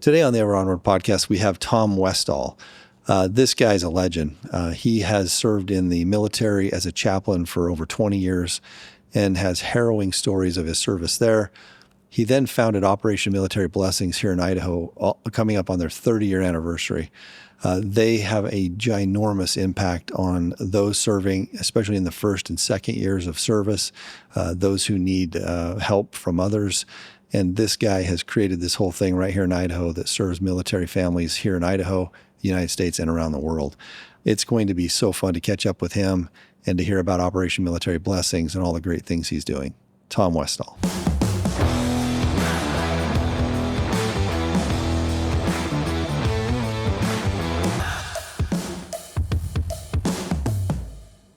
Today on the Onward podcast, we have Tom Westall. This guy's a legend. He has served in the military as a chaplain for over 20 years and has harrowing stories of his service there. He then founded Operation Military Blessings here in Idaho, coming up on their 30-year anniversary. They have a ginormous impact on those serving, especially in the first and second years of service, those who need help from others. And this guy has created this whole thing right here in Idaho that serves military families here in Idaho, the United States, and around the world. It's going to be so fun to catch up with him and to hear about Operation Military Blessings and all the great things he's doing. Tom Westall.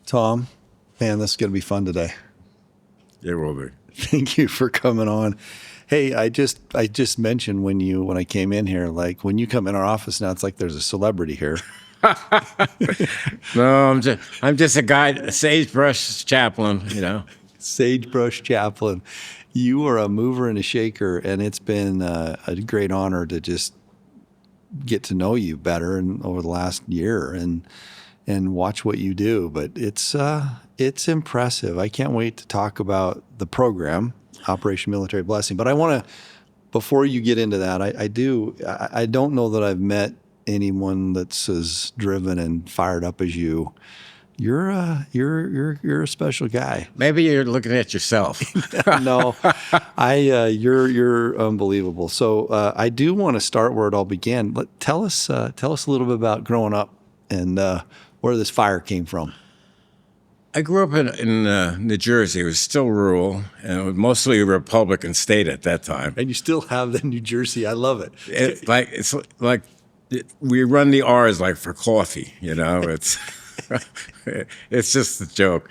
Tom, man, this is going to be fun today. It will be. Thank you for coming on. Hey, I just mentioned when I came in here, like when you come in our office now, it's like there's a celebrity here. No, I'm just a guy, a Sagebrush Chaplain, you know. Sagebrush Chaplain. You are a mover and a shaker, and it's been a great honor to just get to know you better and over the last year and watch what you do. But it's impressive. I can't wait to talk about the program, Operation Military Blessing. But I want to, before you get into that, I don't know that I've met anyone that's as driven and fired up as you. You're a special guy. Maybe you're looking at yourself. No, you're unbelievable. So I do want to start where it all began. Tell us a little bit about growing up and where this fire came from. I grew up in New Jersey. It was still rural, and it was mostly a Republican state at that time. And you still have the New Jersey. I love it. It's like we run the R's like for coffee, you know. It's it's just a joke.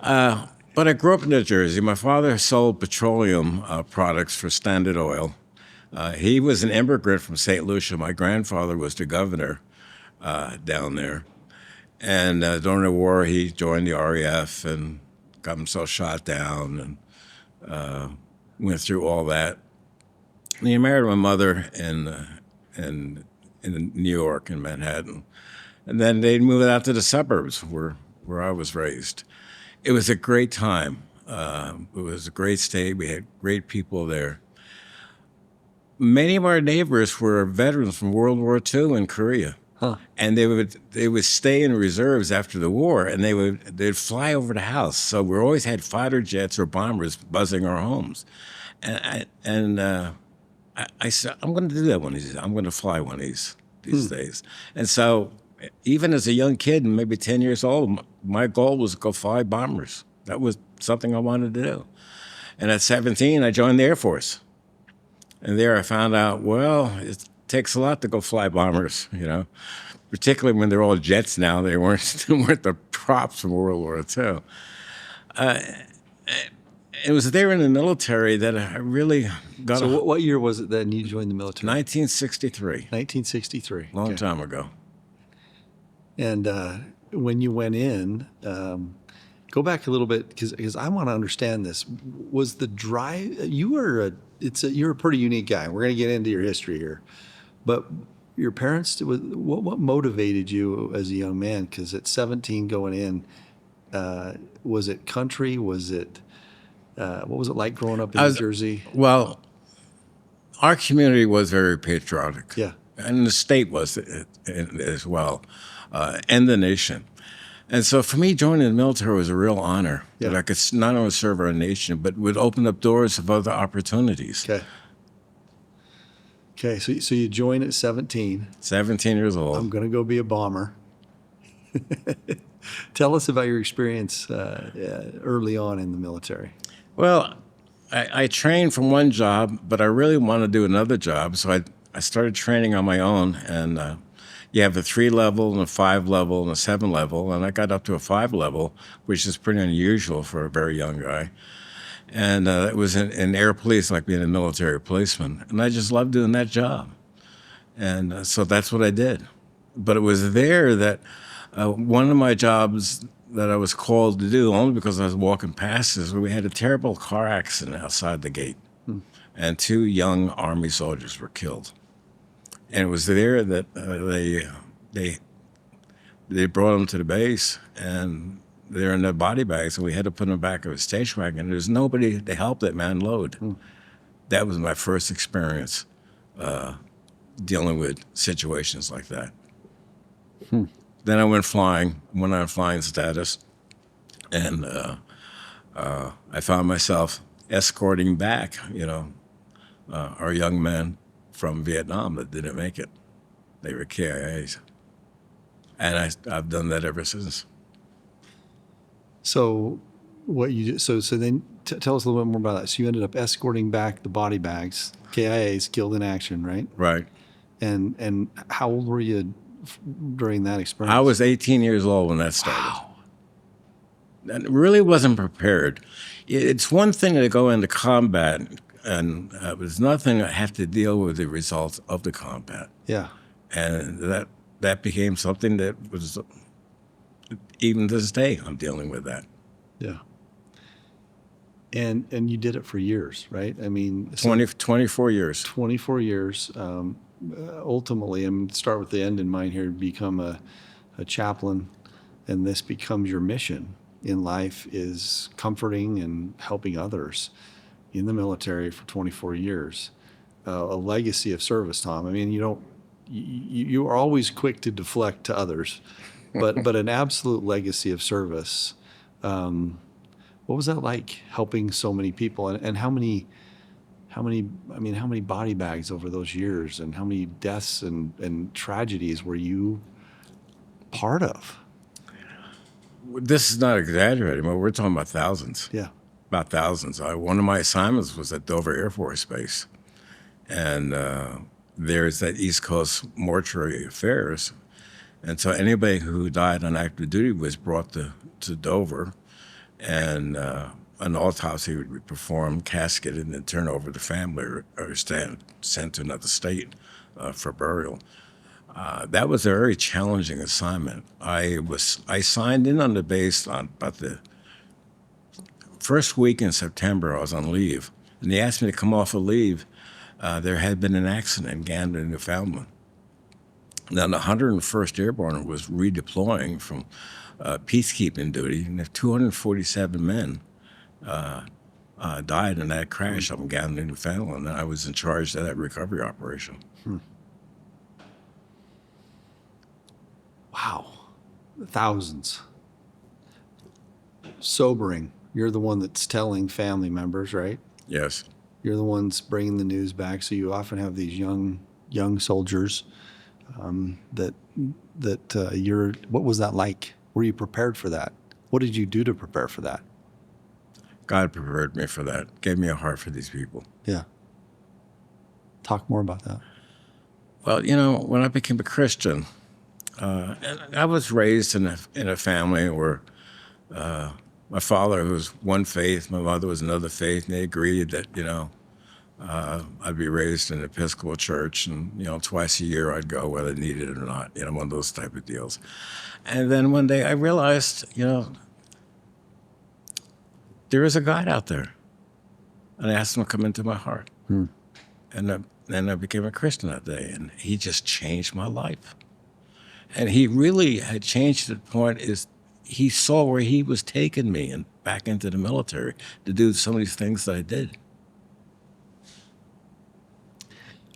But I grew up in New Jersey. My father sold petroleum products for Standard Oil. He was an immigrant from St. Lucia. My grandfather was the governor down there. And during the war, he joined the RAF and got himself shot down and went through all that. And he married my mother in New York, in Manhattan. And then they moved out to the suburbs where I was raised. It was a great time. It was a great state. We had great people there. Many of our neighbors were veterans from World War II and Korea. Huh. And they would stay in reserves after the war, and they'd fly over the house. So we always had fighter jets or bombers buzzing our homes. And I said, I'm going to do that one of these. I'm going to fly one of these days. And so even as a young kid, maybe 10 years old, my goal was to go fly bombers. That was something I wanted to do. And at 17, I joined the Air Force. And there I found out, well, it takes a lot to go fly bombers, you know, particularly when they're all jets now. They weren't the props from World War II. It was there in the military that I really got. So what year was it then you joined the military? 1963. 1963. Long time ago. And when you went in, go back a little bit because I want to understand this. Was the drive? You're a pretty unique guy. We're going to get into your history here. But your parents, what motivated you as a young man? Because at 17 going in, was it country? Was it, what was it like growing up in New Jersey? Well, our community was very patriotic. Yeah. And the state was as well, and the nation. And so for me, joining the military was a real honor. Yeah. That I could not only serve our nation, but would open up doors of other opportunities. Okay, so you join at 17. 17 years old. I'm going to go be a bomber. Tell us about your experience early on in the military. Well, I trained from one job, but I really wanted to do another job. So I started training on my own. And you have a 3-level and a 5-level and a 7-level. And I got up to a 5-level, which is pretty unusual for a very young guy. And it was in air police, like being a military policeman. And I just loved doing that job. And so that's what I did. But it was there that one of my jobs that I was called to do, only because I was walking past, is we had a terrible car accident outside the gate. And 2 young Army soldiers were killed. And it was there that they brought him to the base, and they're in their body bags, and we had to put them back of a station wagon. There's nobody to help that man load. That was my first experience dealing with situations like that. Then I went on flying status, and I found myself escorting back, our young men from Vietnam that didn't make it. They were KIAs. And I've done that ever since. So what you so then tell us a little bit more about that. So you ended up escorting back the body bags, KIAs, killed in action, right? Right. And how old were you during that experience? I was 18 years old when that started. Wow. And really wasn't prepared. It's one thing to go into combat, and it was nothing to have to deal with the results of the combat. Yeah. And that became something that was, even to this day, I'm dealing with that. Yeah. And you did it for years, right? I mean, 24 years. 24 years. Ultimately, I'm going to start with the end in mind here, become a chaplain, and this becomes your mission in life, is comforting and helping others in the military for 24 years. A legacy of service, Tom. I mean, you are always quick to deflect to others, but an absolute legacy of service. What was that like, helping so many people, and how many body bags over those years, and how many deaths and tragedies were you part of? This is not exaggerating, but we're talking about thousands. Yeah. About thousands. One of my assignments was at Dover Air Force Base. And there's that East Coast mortuary affairs. And so anybody who died on active duty was brought to Dover, and an autopsy would be performed, casketed, and then turned over to the family or sent to another state for burial. That was a very challenging assignment. I signed in on the base on about the first week in September. I was on leave, and they asked me to come off of leave. There had been an accident in Gander, Newfoundland. Now, the 101st Airborne was redeploying from peacekeeping duty, and 247 men died in that crash up in Gander, Newfoundland, and I was in charge of that recovery operation. Wow. Thousands. Sobering. You're the one that's telling family members, right? Yes. You're the ones bringing the news back. So you often have these young soldiers that you're. What was that like? Were you prepared for that? What did you do to prepare for that? God prepared me for that. Gave me a heart for these people. Yeah. Talk more about that. Well, when I became a Christian, and I was raised in a family where my father was one faith, my mother was another faith, and they agreed that, I'd be raised in an Episcopal church, and, twice a year I'd go whether needed or not, one of those type of deals. And then one day I realized, there is a God out there. And I asked him to come into my heart. And then I became a Christian that day, and he just changed my life. And he really had changed to the point is he saw where he was taking me and back into the military to do some of these things that I did.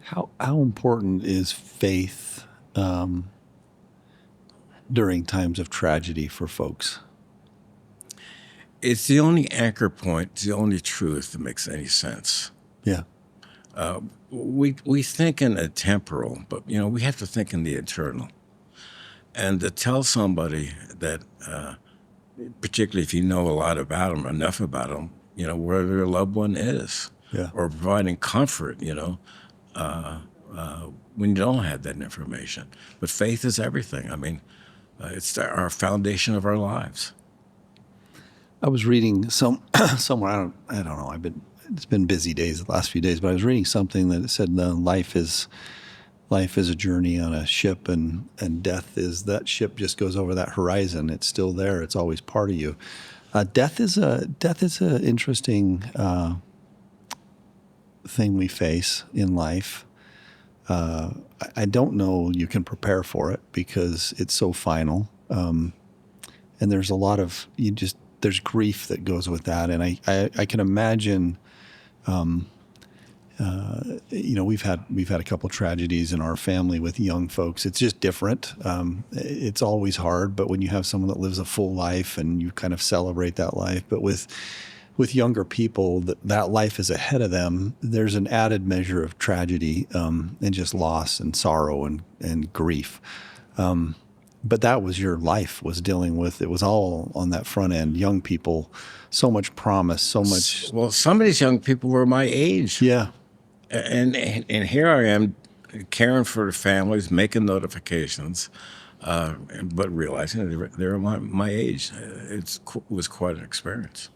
How important is faith during times of tragedy for folks? It's the only anchor point, it's the only truth that makes any sense. Yeah. We think in a temporal, but we have to think in the eternal. And to tell somebody that, particularly if you know a lot about them, enough about them, where their loved one is, yeah, or providing comfort, when you don't have that information. But faith is everything. I mean, it's our foundation of our lives. I was reading somewhere. I don't know. It's been busy days the last few days, but I was reading something that said life is a journey on a ship, and death is that ship just goes over that horizon. It's still there. It's always part of you. Death is a interesting thing we face in life. I don't know you can prepare for it because it's so final. And there's a lot of, there's grief that goes with that. And I can imagine, we've had a couple tragedies in our family with young folks. It's just different. It's always hard, but when you have someone that lives a full life and you kind of celebrate that life, but with younger people, that life is ahead of them. There's an added measure of tragedy, and just loss and sorrow and grief. But that was your life, was dealing with, it was all on that front end. Young people, so much promise, so much. Well, some of these young people were my age. Yeah. And here I am caring for the families, making notifications, but realizing that they were my age. It was quite an experience.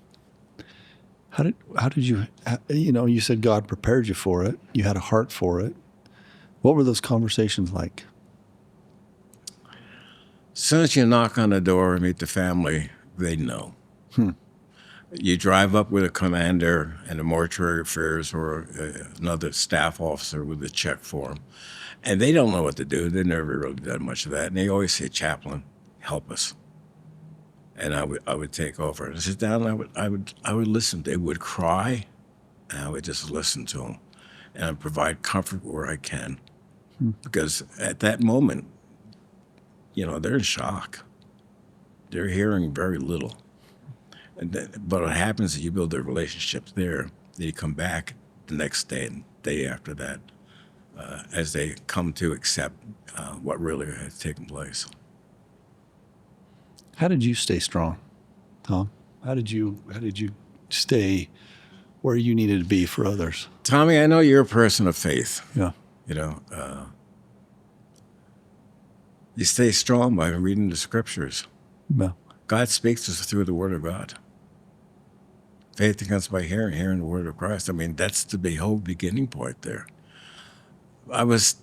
How did you, you said God prepared you for it. You had a heart for it. What were those conversations like? As soon as you knock on the door and meet the family, they know. You drive up with a commander and a mortuary affairs or another staff officer with a check form, and they don't know what to do. They never really done much of that, and they always say, "Chaplain, help us." And I would take over and sit down. And I would listen. They would cry, and I would just listen to them, and I'd provide comfort where I can, because at that moment, they're in shock. They're hearing very little. But what happens is you build their relationships there. They come back the next day and day after that, as they come to accept what really had taken place. How did you stay strong, Tom? How did you stay where you needed to be for others? Tommy, I know you're a person of faith. Yeah. You stay strong by reading the scriptures. Yeah. God speaks to us through the Word of God. Faith comes by hearing, hearing the Word of Christ. I mean, that's the whole beginning point there. I was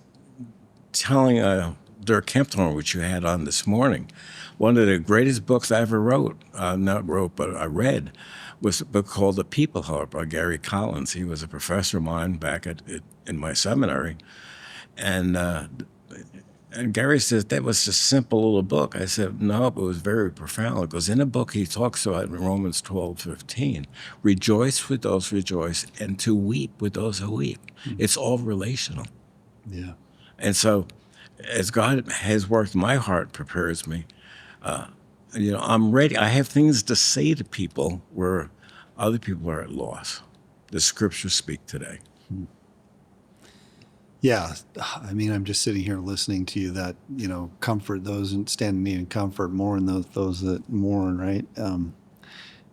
telling Dirk Kempthorne, which you had on this morning, one of the greatest books I ever I read, was a book called The People Heart by Gary Collins. He was a professor of mine back in my seminary. And Gary says, that was just a simple little book. I said, no, but it was very profound. Because in the book, he talks about in Romans 12:15, rejoice with those who rejoice and to weep with those who weep. It's all relational. Yeah. And so as God has worked my heart, prepares me, I'm ready. I have things to say to people where other people are at loss. The scriptures speak today. Yeah, I mean, I'm just sitting here listening to you that, comfort those and stand in need and comfort, mourn those that mourn, right?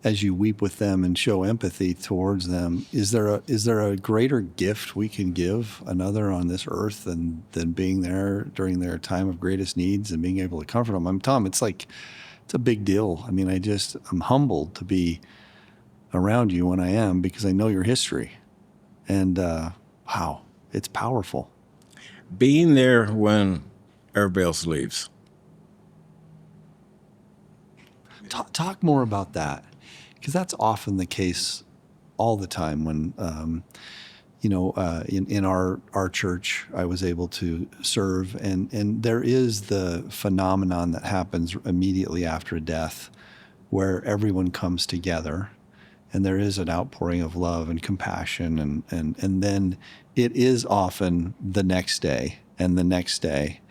As you weep with them and show empathy towards them, is there a greater gift we can give another on this earth than being there during their time of greatest needs and being able to comfort them? Tom, it's a big deal. I mean, I'm humbled to be around you when I am, because I know your history. And wow. It's powerful. Being there when everybody else leaves. Talk more about that, because that's often the case all the time when, in our church, I was able to serve, and there is the phenomenon that happens immediately after a death where everyone comes together. And there is an outpouring of love and compassion, and then it is often the next day and the next day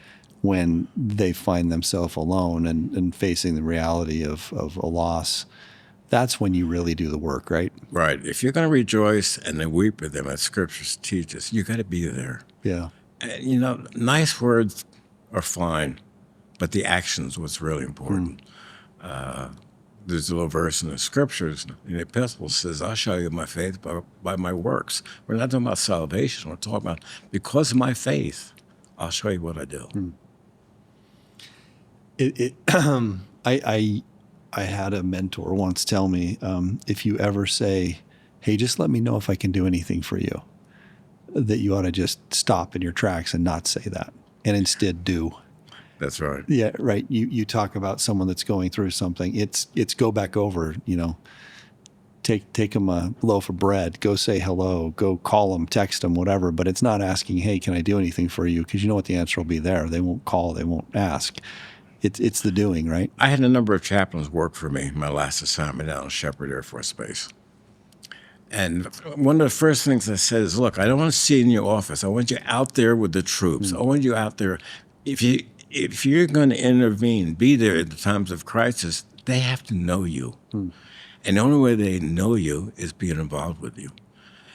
when they find themselves alone and facing the reality of a loss. That's when you really do the work, right? Right. If you're going to rejoice and then weep with them, as scriptures teach us, you got to be there. Yeah. Nice words are fine, but the action's what's really important. There's a little verse in the scriptures, in the epistles, says, I'll show you my faith by my works. We're not talking about salvation. We're talking about, because of my faith, I'll show you what I do. I had a mentor once tell me, if you ever say, hey, just let me know if I can do anything for you, that you ought to just stop in your tracks and not say that, and instead do. That's right. Yeah, right. You talk about someone that's going through something. It's go back over, take them a loaf of bread, go say hello, go call them, text them, whatever. But it's not asking, hey, can I do anything for you? Because you know what the answer will be there. They won't call, they won't ask. It's the doing, right? I had a number of chaplains work for me my last assignment down at Shepherd Air Force Base. And one of the first things I said is, look, I don't want to see you in your office. I want you out there with the troops. I want you out there. If you're going to intervene, be there at the times of crisis, they have to know you. And the only way they know you is being involved with you.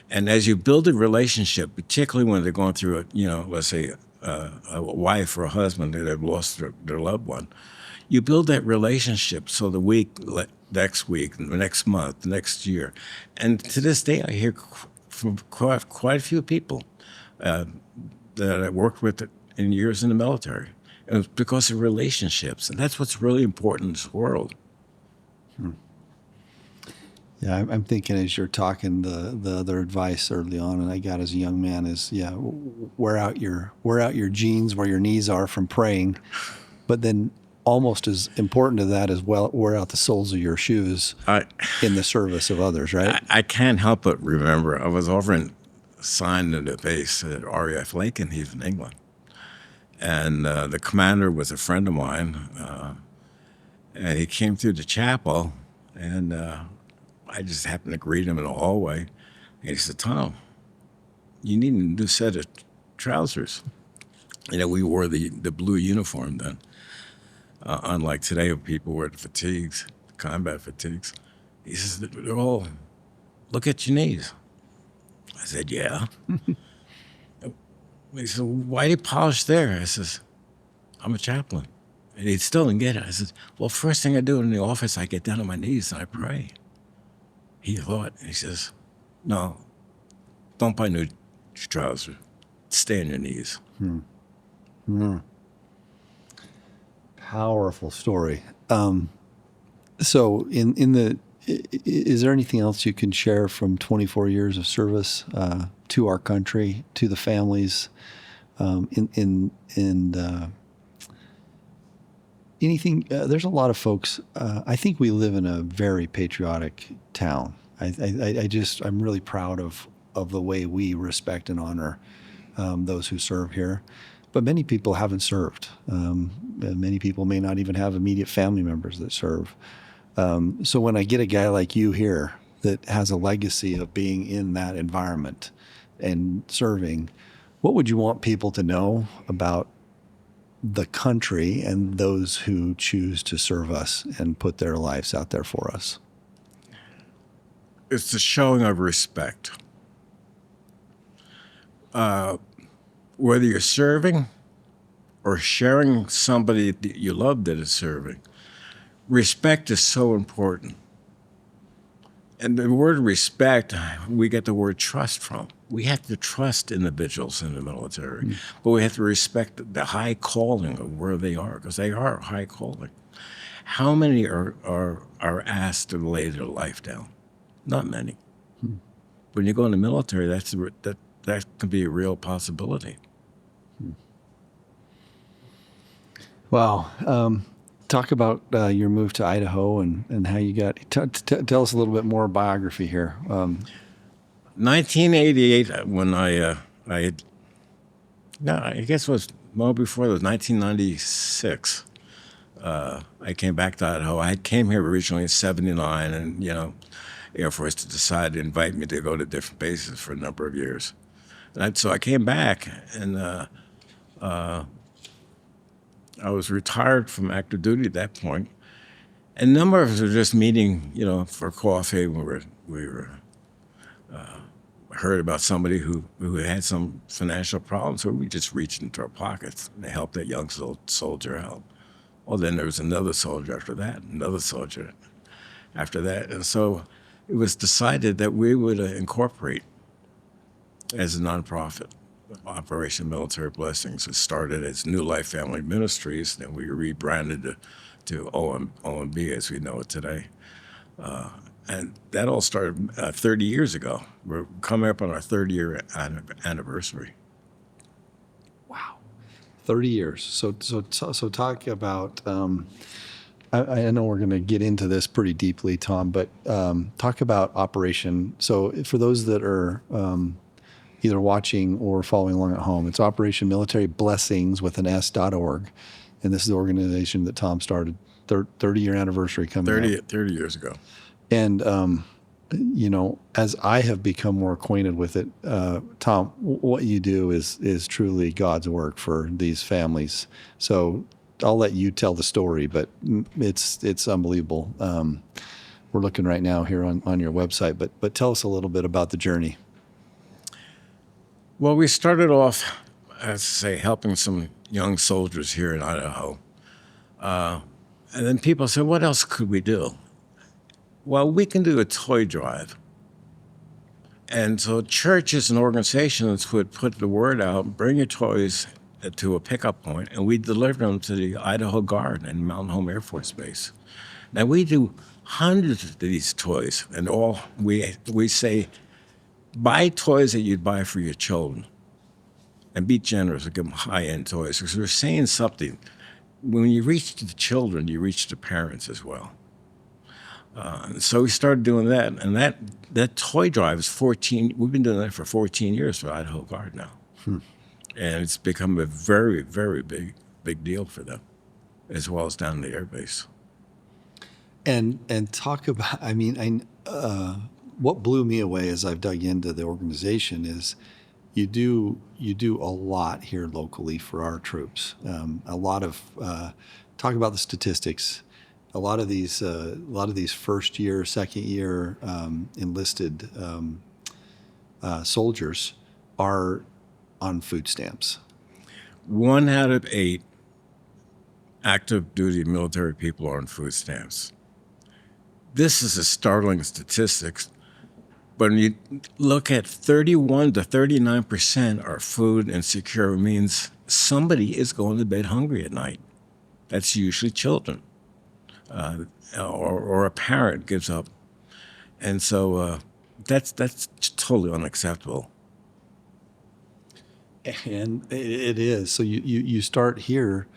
And as you build a relationship, particularly when they're going through let's say a wife or a husband that have lost their loved one, you build that relationship so next week, the next month, the next year. And to this day, I hear from quite a few people that I worked with in years in the military. And it's because of relationships. And that's what's really important in this world. Yeah, I'm thinking as you're talking, the other advice early on, and I got as a young man is, wear out your jeans where your knees are from praying, but then almost as important to that as well, wear out the soles of your shoes in the service of others, right? I can't help but remember I was assigned to the base at RAF Lakenheath in England, and the commander was a friend of mine, and he came through the chapel, and I just happened to greet him in the hallway. And he said, Tom, you need a new set of trousers. We wore the blue uniform then. Unlike today, when people wear the fatigues, the combat fatigues. He says, they're all, look at your knees. I said, yeah. He said, why do you polish there? I says, I'm a chaplain. And he still didn't get it. I said, well, first thing I do in the office, I get down on my knees and I pray. He thought, he says, no, don't buy new trousers. Stay on your knees. Powerful story. So is there anything else you can share from 24 years of service to our country, to the families, anything? There's a lot of folks. I think we live in a very patriotic town. I'm really proud of the way we respect and honor those who serve here. But many people haven't served. Many people may not even have immediate family members that serve. So when I get a guy like you here that has a legacy of being in that environment and serving, what would you want people to know about the country and those who choose to serve us and put their lives out there for us? It's the showing of respect. Whether you're serving or sharing somebody that you love that is serving, respect is so important. And the word respect, we get the word trust from. We have to trust individuals in the military, but we have to respect the high calling of where they are, because they are high calling. How many are asked to lay their life down? Not many. When you go in the military, that can be a real possibility. Wow. Talk about your move to Idaho and how you got. Tell us a little bit more biography here. 1988, when I guess it was well before. It was 1996. I came back to Idaho. I came here originally in '79, and Air Force decided to invite me to go to different bases for a number of years. So I came back, and I was retired from active duty at that point. And a number of us were just meeting, for coffee. We were heard about somebody who had some financial problems, so we just reached into our pockets and helped that young soldier out. Well, then there was another soldier after that, another soldier after that. And so it was decided that we would incorporate as a nonprofit, Operation Military Blessings. It started as New Life Family Ministries, then we rebranded to OMB as we know it today. And that all started 30 years ago. We're coming up on our 30-year anniversary. Wow, 30 years. So talk about. I know we're going to get into this pretty deeply, Tom, but talk about Operation. So for those that are either watching or following along at home, it's Operation Military Blessings with an S.org. And this is the organization that Tom started, 30-year anniversary coming up. 30 years ago. And, as I have become more acquainted with it, Tom, what you do is truly God's work for these families. So I'll let you tell the story, but it's unbelievable. We're looking right now here on your website, but tell us a little bit about the journey. Well, we started off, as I say, helping some young soldiers here in Idaho. And then people said, what else could we do? Well, we can do a toy drive. And so churches and organizations would put the word out, bring your toys to a pickup point, and we deliver them to the Idaho Guard and Mountain Home Air Force Base. Now, we do hundreds of these toys, and we say, buy toys that you'd buy for your children, and be generous and give them high-end toys, because we're saying something. When you reach the children, you reach the parents as well. So we started doing that, and that toy drive is 14. We've been doing that for 14 years for Idaho Guard now, and it's become a very, very big deal for them, as well as down in the air base. And talk about, what blew me away as I've dug into the organization is you do a lot here locally for our troops. A lot of talk about the statistics. A lot of these first year, second year enlisted soldiers are on food stamps. 1 out of 8 active duty military people are on food stamps. This is a startling statistic. But when you look at 31 to 39% are food insecure, means somebody is going to bed hungry at night. That's usually children, or a parent gives up. And so that's totally unacceptable. And it is. So you start here,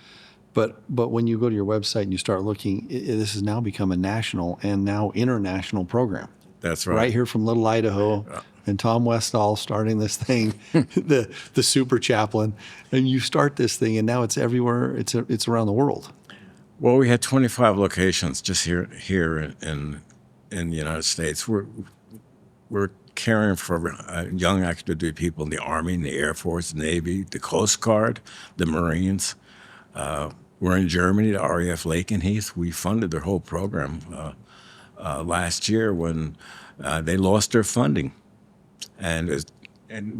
but when you go to your website and you start looking, this has now become a national and now international program. That's right. Right here from Little Idaho, and Tom Westall starting this thing, the super chaplain, and you start this thing, and now it's everywhere. It's around the world. Well, we had 25 locations just here in the United States. We're caring for young active duty people in the Army, the Air Force, the Navy, the Coast Guard, the Marines. We're in Germany, the RAF Lakenheath. We funded their whole program last year when they lost their funding. And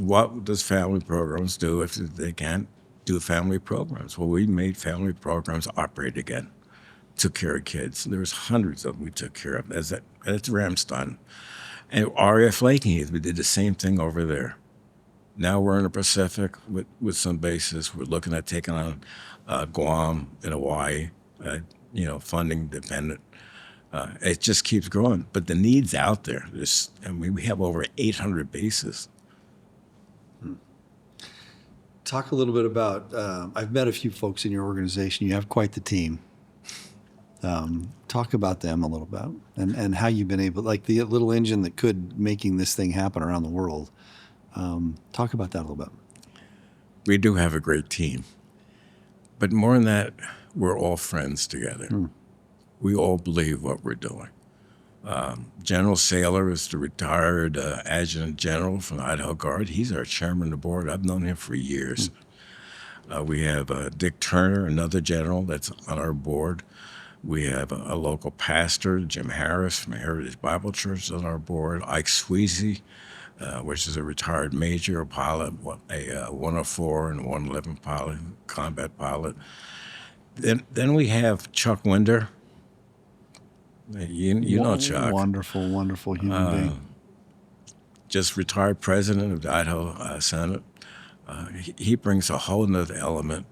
what does family programs do if they can't do family programs? Well, we made family programs operate again, took care of kids. There was hundreds of them we took care of. That's Ramstein. And RAF Lakenheath, we did the same thing over there. Now we're in the Pacific with some bases. We're looking at taking on Guam and Hawaii, funding dependent. It just keeps growing, but the need's out there. We have over 800 bases. Talk a little bit about, I've met a few folks in your organization. You have quite the team. Talk about them a little bit and how you've been able, like the little engine that could making this thing happen around the world. Talk about that a little bit. We do have a great team, but more than that, we're all friends together. We all believe what we're doing. General Saylor is the retired adjutant general from the Idaho Guard. He's our chairman of the board. I've known him for years. We have Dick Turner, another general that's on our board. We have a local pastor, Jim Harris from Heritage Bible Church, on our board. Ike Sweezy, which is a retired major, a pilot, a 104 and 111 pilot, combat pilot. Then we have Chuck Winder. You know Chuck. Wonderful, wonderful human being. Just retired president of the Idaho Senate. He brings a whole nother element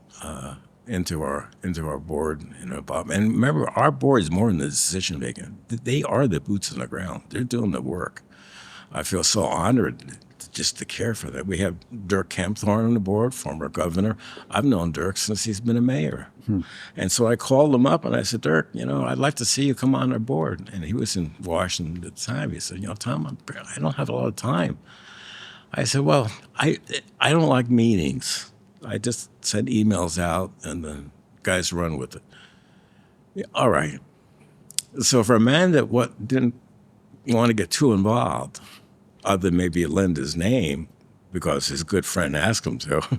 into our board. And remember, our board is more than the decision making. They are the boots on the ground. They're doing the work. I feel so honored just to care for that. We have Dirk Kempthorne on the board, former governor. I've known Dirk since he's been a mayor. And so I called him up and I said, Dirk, I'd like to see you come on our board. And he was in Washington at the time. He said, Tom, I don't have a lot of time. I said, well, I don't like meetings. I just send emails out and the guys run with it. Yeah, all right. So for a man that didn't want to get too involved, other than maybe lend his name because his good friend asked him to,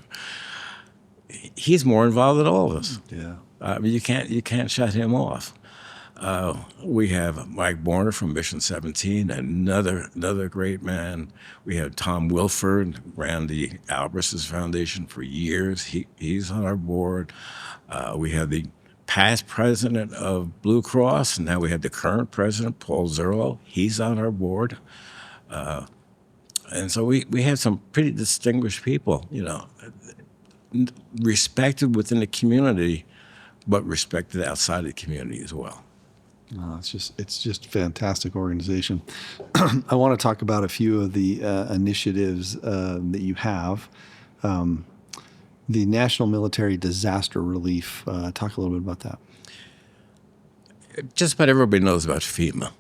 he's more involved than all of us. Yeah. I mean, you can't shut him off. We have Mike Borner from Mission 17, another great man. We have Tom Wilford, ran the Albertsons Foundation for years. He's on our board. We have the past president of Blue Cross, and now we have the current president, Paul Zerlo. He's on our board. And so we have some pretty distinguished people, respected within the community, but respected outside the community as well. It's just a fantastic organization. I want to talk about a few of the initiatives that you have. The National Military Disaster Relief. Talk a little bit about that. Just about everybody knows about FEMA.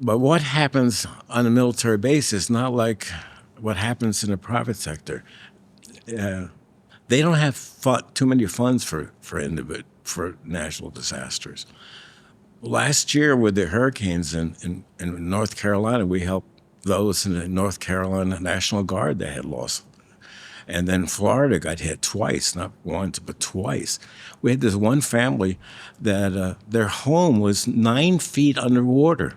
But what happens on a military base is not like what happens in the private sector. They don't have too many funds for national disasters. Last year with the hurricanes in North Carolina, we helped those in the North Carolina National Guard that had lost. And then Florida got hit twice, not once, but twice. We had this one family that their home was 9 feet underwater.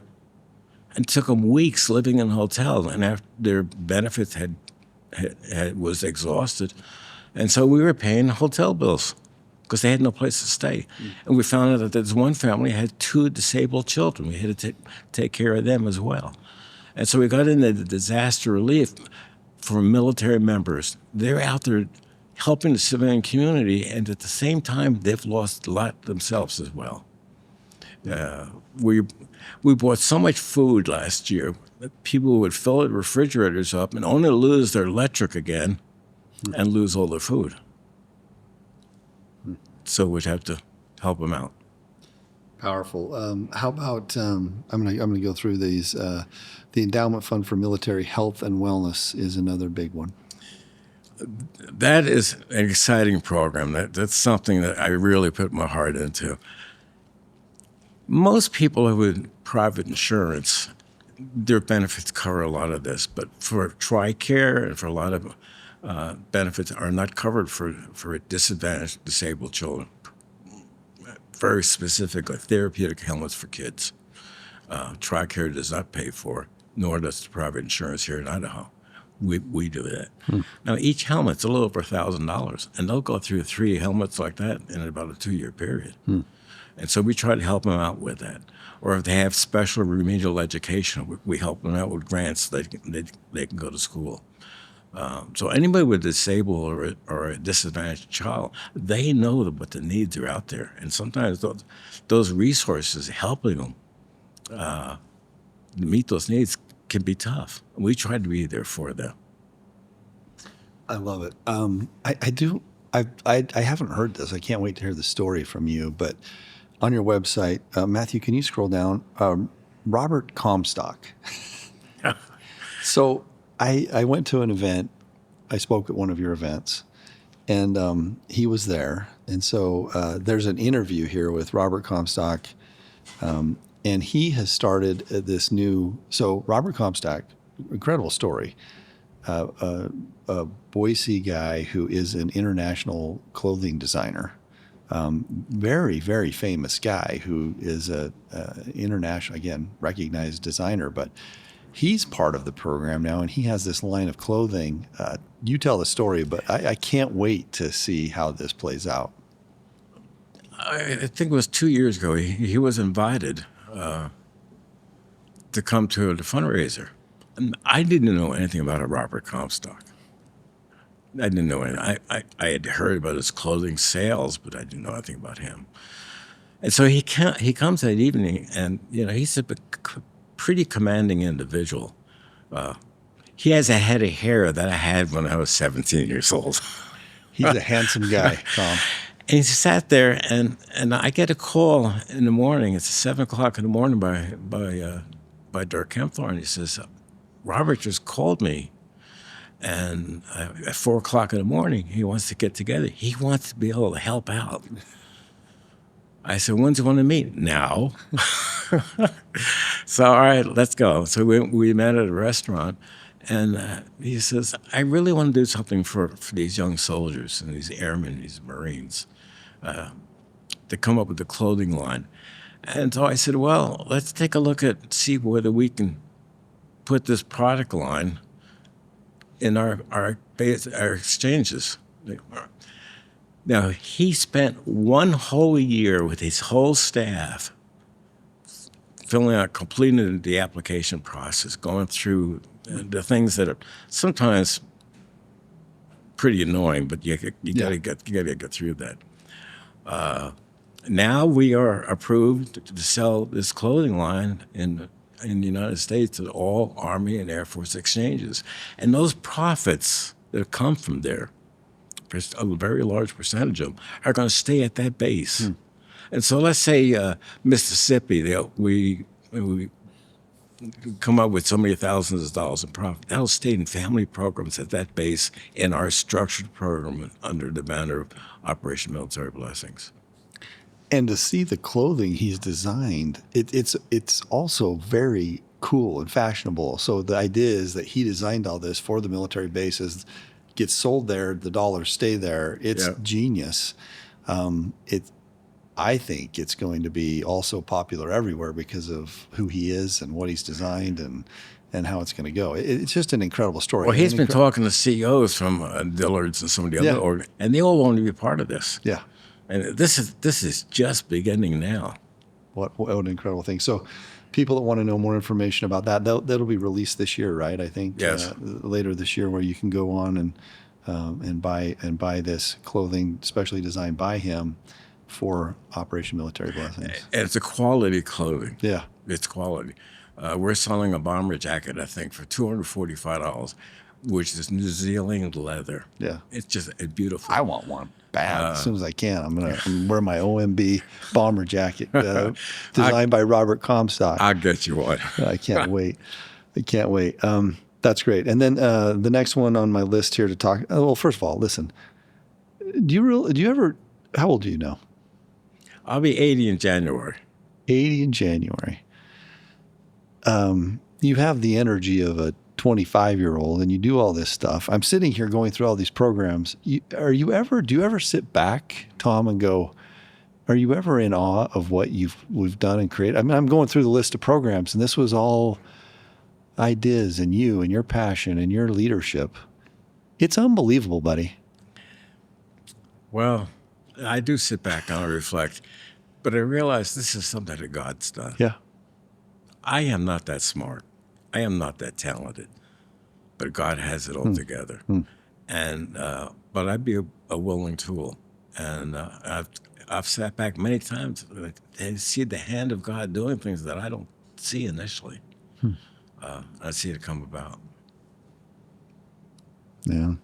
It took them weeks living in hotels, and after their benefits was exhausted. And so we were paying hotel bills because they had no place to stay. And we found out that this one family had 2 disabled children. We had to take care of them as well. And so we got into the disaster relief for military members. They're out there helping the civilian community, and at the same time, they've lost a lot themselves as well. We bought so much food last year that people would fill their refrigerators up and only lose their electric again and lose all their food. So we'd have to help them out. Powerful. How about I'm gonna go through these. The Endowment Fund for Military Health and Wellness is another big one. That is an exciting program. That's something that I really put my heart into. Most people who have private insurance, their benefits cover a lot of this, but for TRICARE and for a lot of benefits are not covered for disadvantaged, disabled children. Very specifically, therapeutic helmets for kids. TRICARE does not pay for, nor does the private insurance here in Idaho. We do that. Now, each helmet's a little over $1,000, and they'll go through 3 helmets like that in about a 2-year period. And so we try to help them out with that. Or if they have special remedial education, we help them out with grants so they can go to school. So anybody with disabled or a disadvantaged child, they know what the needs are out there. And sometimes those resources helping them meet those needs can be tough. We try to be there for them. I love it. I haven't heard this. I can't wait to hear the story from you. But on your website, Matthew, can you scroll down? Robert Comstock. So I went to an event. I spoke at one of your events, and he was there. And so there's an interview here with Robert Comstock, and he has started this new. So Robert Comstock, incredible story. A Boise guy who is an international clothing designer, very, very famous guy who is a international, again, recognized designer, but he's part of the program now, and he has this line of clothing. You tell the story, but I can't wait to see how this plays out. I think it was 2 years ago. He was invited to come to the fundraiser. And I didn't know anything about a Robert Comstock. I didn't know anything. I had heard about his clothing sales, but I didn't know anything about him. And so he comes that evening, and he's a pretty commanding individual. He has a head of hair that I had when I was 17 years old. He's a handsome guy, Tom. And he sat there, and I get a call in the morning. It's 7 o'clock in the morning by Dirk Kempthorne. He says, Robert just called me, and at 4 o'clock in the morning, he wants to get together. He wants to be able to help out. I said, when's you want to meet? Now. So, all right, let's go. So we met at a restaurant, and he says, I really want to do something for these young soldiers and these airmen, these Marines, to come up with a clothing line. And so I said, well, let's take a look see whether we can put this product line in our exchanges. Now, he spent one whole year with his whole staff filling out, completing the application process, going through the things that are sometimes pretty annoying, but you gotta get through that. Now we are approved to sell this clothing line in the United States to all Army and Air Force exchanges, and those profits that come from there, a very large percentage of them, are going to stay at that base. And so let's say Mississippi, we come up with so many thousands of dollars in profit. That'll stay in family programs at that base in our structured program under the banner of Operation Military Blessings. And to see the clothing he's designed, it's also very cool and fashionable. So the idea is that he designed all this for the military bases, gets sold there, the dollars stay there. It's genius. I think it's going to be also popular everywhere because of who he is and what he's designed and how it's going to go. It's just an incredible story. Well, he's been talking to CEOs from Dillard's and some of the other organs, and they all want to be a part of this. Yeah. And this is just beginning now. What an incredible thing. So people that want to know more information about that'll be released this year, right? I think later this year, where you can go on and buy this clothing specially designed by him for Operation Military Blessings. And it's a quality clothing. Yeah. It's quality. We're selling a bomber jacket, I think, for $245, which is New Zealand leather. Yeah. It's just beautiful. I want one bad as soon as I can. I'm gonna wear my OMB bomber jacket designed by Robert Comstock. I'll get you one. I can't wait. I can't wait. That's great. And then the next one on my list here to talk. Well, first of all, listen. Do you ever? How old do you know? I'll be 80 in January. 80 in January. You have the energy of a 25-year-old, and you do all this stuff. I'm sitting here going through all these programs. Do you ever sit back, Tom, and go, are you ever in awe of what we've done and created? I mean, I'm going through the list of programs, and this was all ideas and you and your passion and your leadership. It's unbelievable, buddy. Well, I do sit back and I reflect, but I realize this is something that God's done. Yeah. I am not that smart. I am not that talented, but God has it all together. And but I'd be a willing tool. And I've sat back many times and see the hand of God doing things that I don't see initially. I see it come about. Yeah.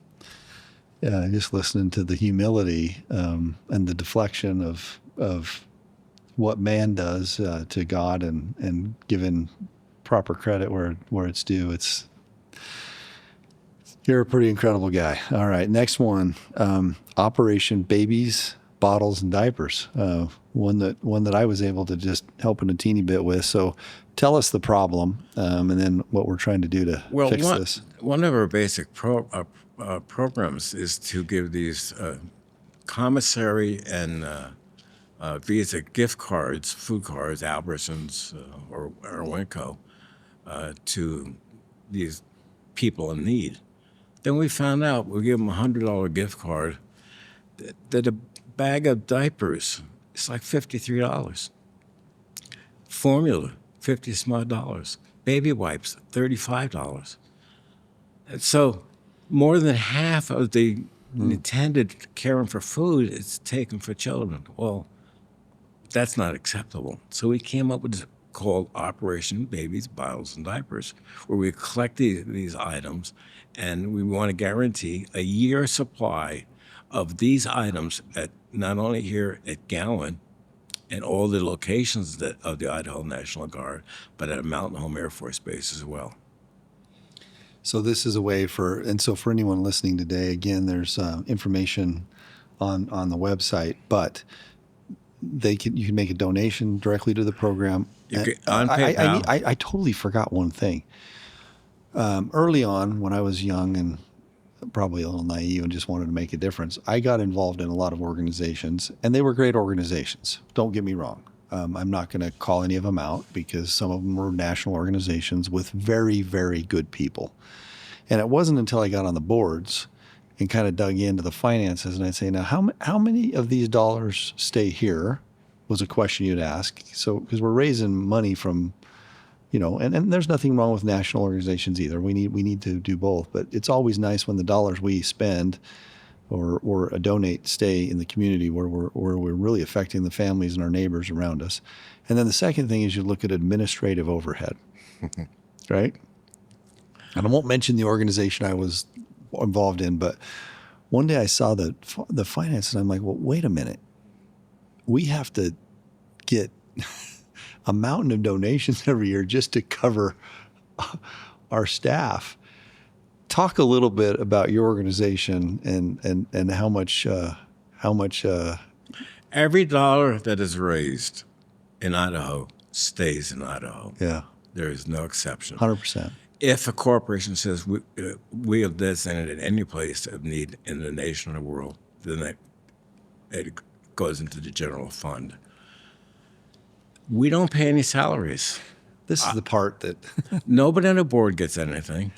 Yeah, just listening to the humility and the deflection of what man does to God and giving proper credit where it's due. You're a pretty incredible guy. All right, next one, Operation Babies, Bottles, and Diapers. One that I was able to just help in a teeny bit with. So tell us the problem and then what we're trying to do to fix this. One of our basic programs is to give these commissary and Visa gift cards, food cards, Albertsons or Winco, to these people in need. Then we found out we give them a $100 gift card that a bag of diapers is like $53. Formula, $50 some odd. Baby wipes, $35. And so more than half of the intended caring for food is taken for children. Well, that's not acceptable. So we came up with called Operation Babies, Bottles, and Diapers, where we collect these items, and we want to guarantee a year supply of these items at not only here at Gowan and all the locations of the Idaho National Guard, but at Mountain Home Air Force Base as well. So this is a way for anyone listening today, again, there's information on the website, but you can make a donation directly to the program. On PayPal. I totally forgot one thing. Early on, when I was young and probably a little naive and just wanted to make a difference, I got involved in a lot of organizations, and they were great organizations. Don't get me wrong. I'm not going to call any of them out because some of them were national organizations with very, very good people. And it wasn't until I got on the boards and kind of dug into the finances, and I'd say, now, how many of these dollars stay here was a question you'd ask. So, because we're raising money from, and there's nothing wrong with national organizations either. We need to do both, but it's always nice when the dollars we spend or donate stay in the community where we're really affecting the families and our neighbors around us. And then the second thing is you look at administrative overhead, right? And I won't mention the organization I was involved in, but one day I saw the finance, and I'm like, well, wait a minute. We have to get a mountain of donations every year just to cover our staff. Talk a little bit about your organization and how much every dollar that is raised in Idaho stays in Idaho. Yeah, there is no exception. 100%. If a corporation says we have designated any place of need in the nation or the world, then it goes into the general fund. We don't pay any salaries. This is the part that nobody on the board gets anything.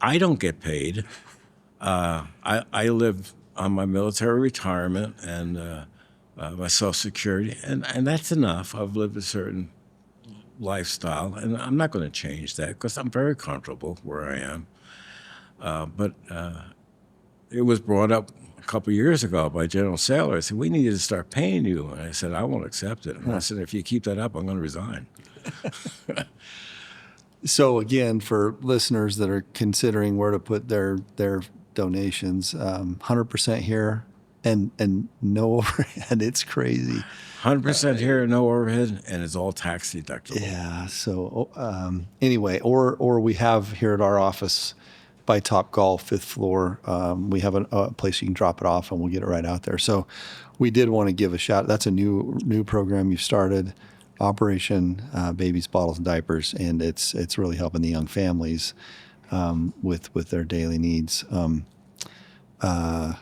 I don't get paid. I live on my military retirement and my Social Security, and that's enough. I've lived a certain lifestyle, and I'm not going to change that because I'm very comfortable where I am. But it was brought up a couple of years ago by General Saylor. I said, we need to start paying you. And I said, I won't accept it. And I said, if you keep that up, I'm going to resign. So again, for listeners that are considering where to put their donations, 100% here and no overhead. It's crazy. 100% here, no overhead, and it's all tax deductible. Yeah. So anyway, or we have here at our office by Top Golf, 5th floor, we have a place you can drop it off, and we'll get it right out there. So we did want to give a shout. That's a new program you've started, Operation Babies, Bottles, and Diapers, and it's really helping the young families with their daily needs. A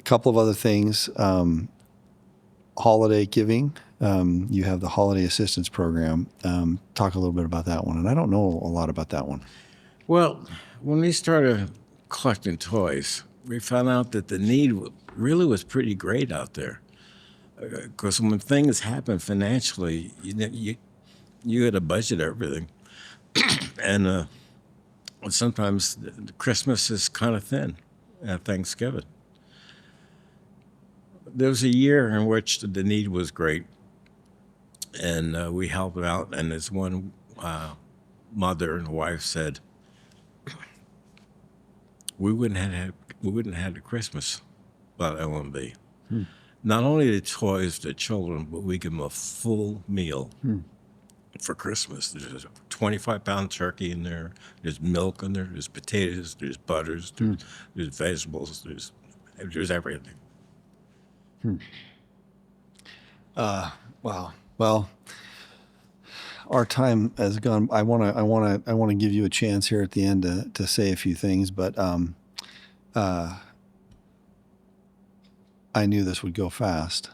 couple of other things. Holiday giving. You have the Holiday Assistance Program. Talk a little bit about that one. And I don't know a lot about that one. Well, when we started collecting toys, we found out that the need really was pretty great out there. Because when things happen financially, you had to budget everything. And sometimes Christmas is kind of thin at Thanksgiving. There was a year in which the need was great, and we helped out. And this one mother and wife said, "We wouldn't have had a Christmas without LMB. Not only the toys for the children, but we give them a full meal for Christmas. There's a 25-pound turkey in there. There's milk in there. There's potatoes. There's butters. There's vegetables. There's everything." Wow. Well, our time has gone. I want to give you a chance here at the end to say a few things, but I knew this would go fast.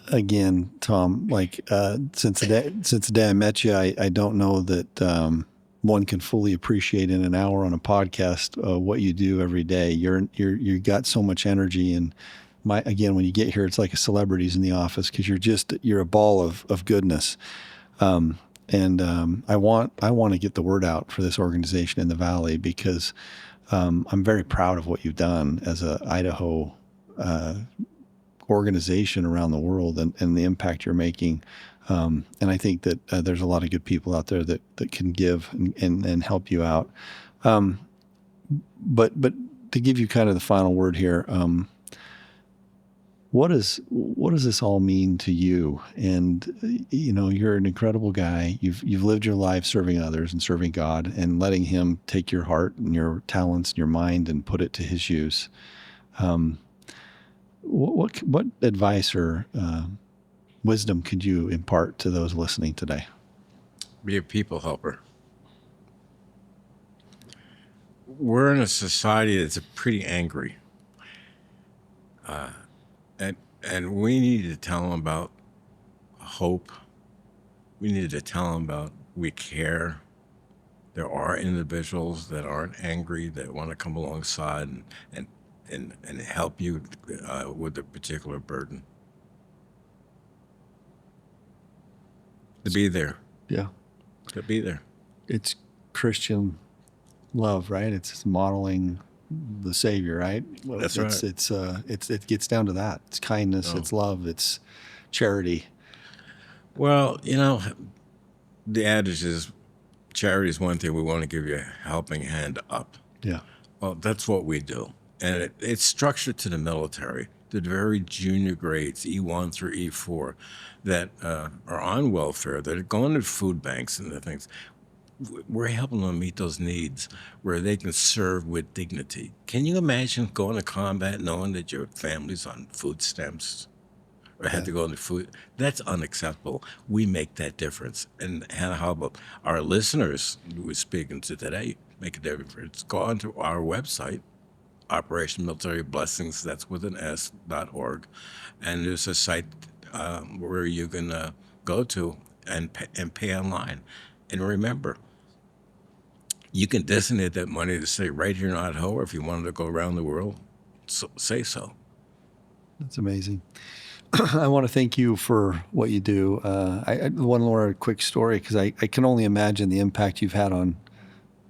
Again, Tom, since the day I met you, I don't know that one can fully appreciate in an hour on a podcast what you do every day. You got so much energy, and again, when you get here, it's like a celebrity's in the office because you're a ball of goodness. And I want to get the word out for this organization in the Valley because I'm very proud of what you've done as a Idaho organization around the world and the impact you're making. And I think that there's a lot of good people out there that can give and help you out. But to give you kind of the final word here, what does this all mean to you? And you're an incredible guy. You've lived your life serving others and serving God and letting Him take your heart and your talents and your mind and put it to His use. What advice or wisdom could you impart to those listening today? Be a people helper. We're in a society that's pretty angry. And we need to tell them about hope. We need to tell them about we care. There are individuals that aren't angry, that want to come alongside and help you with a particular burden. To be there. Yeah. To be there. It's Christian love, right? It's modeling the Savior, right? That's right. It gets down to that. It's kindness, it's love, it's charity. Well, the adage is charity is one thing. We want to give you a helping hand up. Yeah. Well, that's what we do. And it's structured to the military, the very junior grades, E1 through E4, that are on welfare, that are going to food banks and the things. We're helping them meet those needs where they can serve with dignity. Can you imagine going to combat knowing that your family's on food stamps or had to go into food? That's unacceptable. We make that difference. And how about our listeners who we're speaking to today make a difference? Go onto our website, Operation Military Blessings, that's with an S.org. And there's a site where you can go to and pay online. And remember, you can designate that money to say right here in Idaho, or if you wanted to go around the world, say so. That's amazing. I want to thank you for what you do. I want to learn a quick story because I can only imagine the impact you've had on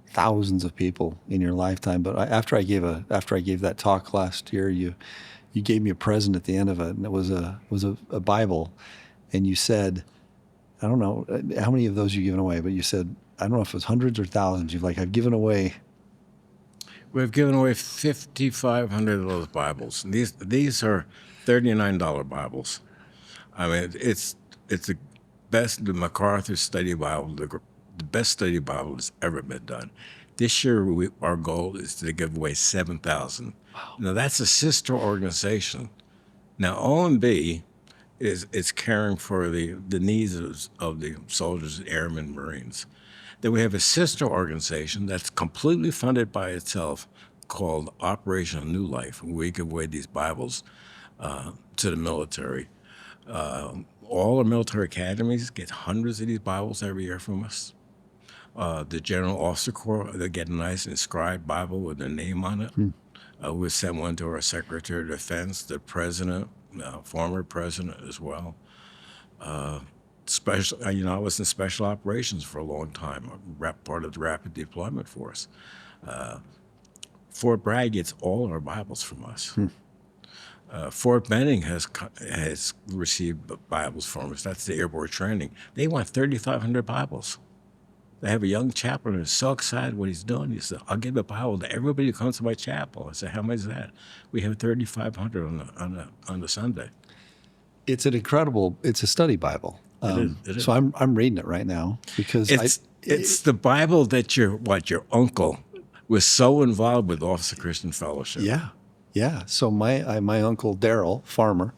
thousands of people in your lifetime. But after I gave that talk last year, you gave me a present at the end of it, and it was a Bible, and you said, I don't know how many of those you've given away, but you said, I don't know if it was hundreds or thousands. I've given away. We've given away 5,500 of those Bibles. And these are $39 Bibles. I mean, it's the best, the MacArthur Study Bible, the best study Bible that's ever been done. This year, our goal is to give away 7,000. Wow. Now, that's a sister organization. Now, OMB is caring for the needs of the soldiers, airmen, Marines. Then we have a sister organization that's completely funded by itself called Operation New Life. We give away these Bibles to the military. All our military academies get hundreds of these Bibles every year from us. The General Officer Corps, they get a nice inscribed Bible with their name on it. We sent one to our Secretary of Defense, the President, former President as well. I was in special operations for a long time, part of the Rapid Deployment Force. Fort Bragg gets all our Bibles from us. Fort Benning has received Bibles from us. That's the Airborne training. They want 3,500 Bibles. They have a young chaplain who's so excited what he's doing. He said, I'll give a Bible to everybody who comes to my chapel. I said, how much is that? We have 3,500 on the Sunday. It's it's a study Bible. It is. So I'm reading it right now because it's the Bible that your uncle was so involved with Officer Christian Fellowship. Yeah. So my uncle Daryl, farmer,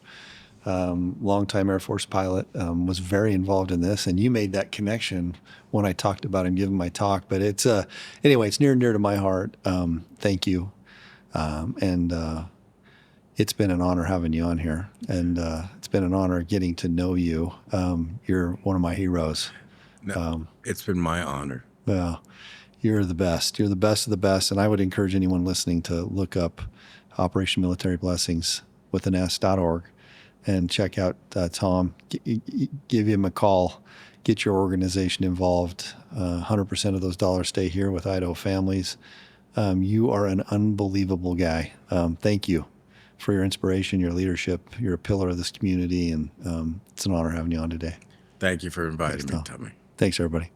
longtime Air Force pilot, was very involved in this, and you made that connection when I talked about him giving my talk. But it's anyway, it's near and dear to my heart. Thank you, and it's been an honor having you on here, and it's been an honor getting to know you. You're one of my heroes. No, it's been my honor. Well, you're the best. You're the best of the best, and I would encourage anyone listening to look up Operation Military Blessings with an S.org and check out Tom. Give him a call. Get your organization involved. 100% of those dollars stay here with Idaho families. You are an unbelievable guy. Thank you for your inspiration, your leadership. You're a pillar of this community, and it's an honor having you on today. Thank you for inviting me, Tom. Tommy. Thanks, everybody.